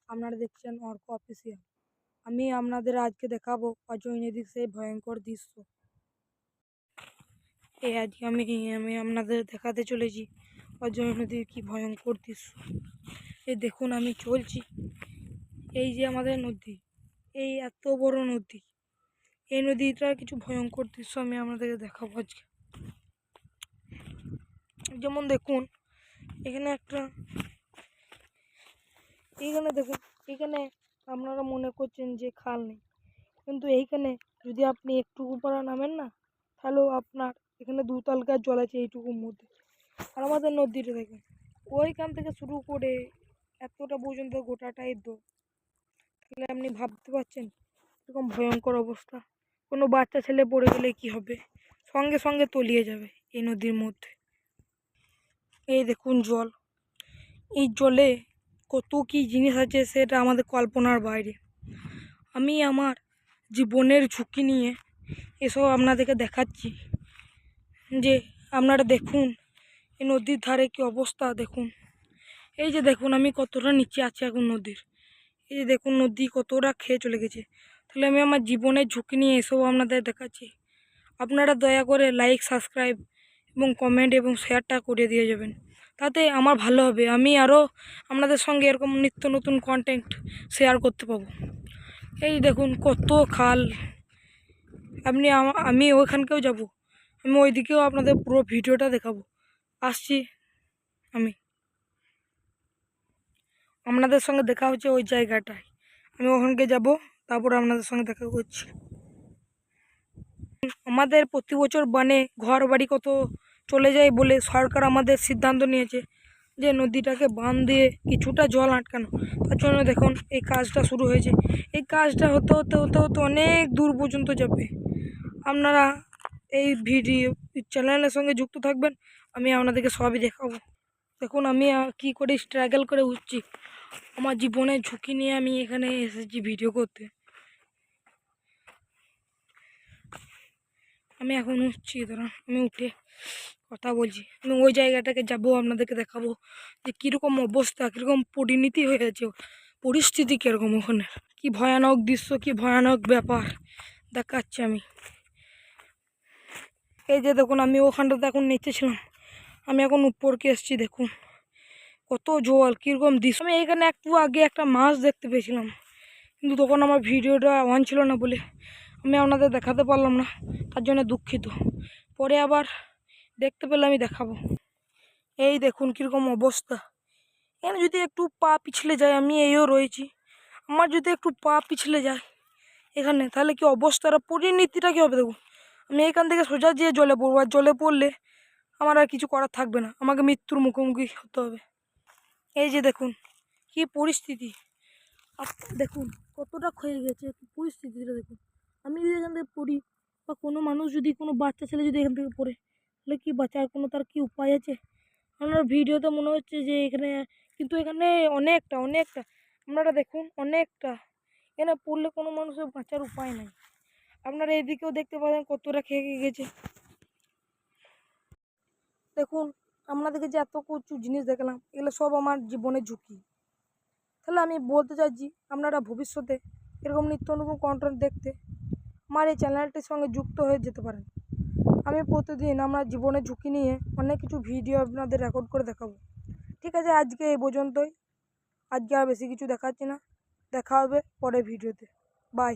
আপনারা দেখছেন অর্ক অফিসিয়াল। আমি আপনাদের আজকে দেখাবো অজয় নদীর সেই ভয়ঙ্কর দৃশ্য। আজকে আমি আমি আপনাদের দেখাতে চলেছি অজয় নদীর কি ভয়ঙ্কর দৃশ্য। এই দেখুন আমি চলছি, এই যে আমাদের নদী, এই এত বড় নদী, এই নদীটার কিছু ভয়ঙ্কর দৃশ্য আমি আপনাদেরকে দেখাবো আজকে। যেমন দেখুন এখানে দেখুন, এখানে আপনারা মনে করছেন যে খাল নেই, কিন্তু এইখানে যদি আপনি একটুকু পারা নামেন না, তাহলেও আপনার এখানে দুতাল গাছ জল আছে এইটুকুর মধ্যে। আর আমাদের নদীটা দেখুন, ওইখান থেকে শুরু করে এতটা পর্যন্ত গোটাটাই তাহলে আপনি ভাবতে পারছেন এরকম ভয়ঙ্কর অবস্থা। কোনো বাচ্চা ছেলে পড়ে গেলে কি হবে, সঙ্গে সঙ্গে তলিয়ে যাবে এই নদীর মধ্যে। এই দেখুন জল, এই জলে কত কি জিনিস আছে সেটা আমাদের কল্পনার বাইরে। আমি আমার জীবনের ঝুঁকি নিয়ে এসব আপনাদেরকে দেখাচ্ছি যে আপনারা দেখুন এই নদীর ধারে কি অবস্থা। দেখুন এই যে দেখুন আমি কতটা নিচে আছি এখন নদীর, এই যে দেখুন নদী কতটা খেয়ে চলে গেছে। তাহলে আমি আমার জীবনের ঝুঁকি নিয়ে এসব আপনাদের দেখাচ্ছি। আপনারা দয়া করে লাইক, সাবস্ক্রাইব এবং কমেন্ট এবং শেয়ারটা করে দিয়ে যাবেন, তাতে আমার ভালো হবে। আমি আরও আপনাদের সঙ্গে এরকম নিত্য নতুন কন্টেন্ট শেয়ার করতে পাবো। এই দেখুন কত খাল, আমি ওইখানকেও যাব, আমি ওইদিকেও আপনাদের পুরো ভিডিওটা দেখাবো। আসছি আমি, আপনাদের সঙ্গে দেখা হচ্ছে ওই জায়গাটায়, আমি ওখানকে যাব, তারপর আপনাদের সঙ্গে দেখা করছি। আমাদের প্রতি বছর বানে ঘর বাড়ি কত চলে যায় বলে সরকার আমাদের সিদ্ধান্ত নিয়েছে যে নদীটাকে বাঁধ দিয়ে কিছুটা জল আটকানো। তার জন্য দেখুন এই কাজটা শুরু হয়েছে। এই কাজটা হতে হতে হতে হতে অনেক দূর পর্যন্ত যাবে। আপনারা এই ভিডিও চ্যানেলের সঙ্গে যুক্ত থাকবেন, আমি আপনাদেরকে সবই দেখাবো। দেখুন আমি কি করে স্ট্রাগল করে উঠছি, আমার জীবনের ঝুঁকি নিয়ে আমি এখানে এসেছি ভিডিও করতে। আমি এখন উঠছি, ধরুন আমি উঠে কথা বলছি, আমি ওই জায়গাটাকে যাব, আপনাদেরকে দেখাবো যে কীরকম অবস্থা, কীরকম পরিণতি হয়েছে, পরিস্থিতি কীরকম, ওখানে কি ভয়ানক দৃশ্য, কি ভয়ানক ব্যাপার দেখাচ্ছি আমি। এই যে দেখুন আমি ওখানটাতে এখন নিচে ছিলাম, আমি এখন উপরকে এসেছি। দেখুন কত জল, কীরকম দৃশ্য। আমি এখানে একটু আগে একটা মাছ দেখতে পেয়েছিলাম, কিন্তু তখন আমার ভিডিওটা অন ছিল না বলে আমি আপনাদের দেখাতে পারলাম না, তার জন্য দুঃখিত। পরে আবার দেখতে পেলে আমি দেখাবো। এই দেখুন কীরকম অবস্থা, এখানে যদি একটু পা পিছলে যায়, আমি এইও রয়েছি, আমার যদি একটু পা পিছলে যায় এখানে, তাহলে কি অবস্থাটা, পরিণতিটা কী হবে। দেখুন আমি এখান থেকে সোজা যেয়ে জলে পড়বো, আর জলে পড়লে আমার আর কিছু করার থাকবে না, আমাকে মৃত্যুর মুখোমুখি হতে হবে। এই যে দেখুন কি পরিস্থিতি, দেখুন কতটা ক্ষয়ে গেছে পরিস্থিতিটা দেখুন। আমি যদি এখান থেকে পড়ি, বা কোনো মানুষ যদি, কোনো বাচ্চা ছেলে যদি এখান থেকে পড়ে, তাহলে কি বাঁচার কোনো তার কি উপায় আছে? আপনার ভিডিওতে মনে হচ্ছে যে এখানে, কিন্তু এখানে অনেকটা আপনারা দেখুন, অনেকটা এখানে পড়লে কোনো মানুষের বাঁচার উপায় নাই। আপনারা এদিকেও দেখতে পাবেন কতটা খেয়ে গেছে। দেখুন আপনাদেরকে যে এত কিছু জিনিস দেখালাম, এগুলো সব আমার জীবনের ঝুঁকি। তাহলে আমি বলতে চাইছি আপনারা ভবিষ্যতে এরকম নিত্য নতুন কন্টেন্ট দেখতে আমার এই চ্যানেলটির সঙ্গে যুক্ত হয়ে যেতে পারেন। আমি প্রতিদিন আমার জীবনের ঝুঁকি নিয়ে অনেক কিছু ভিডিও আপনাদের রেকর্ড করে দেখাবো। ঠিক আছে, আজকে এই পর্যন্তই, আজকে আর বেশি কিছু দেখাচ্ছি না, দেখা হবে পরের ভিডিওতে। বাই।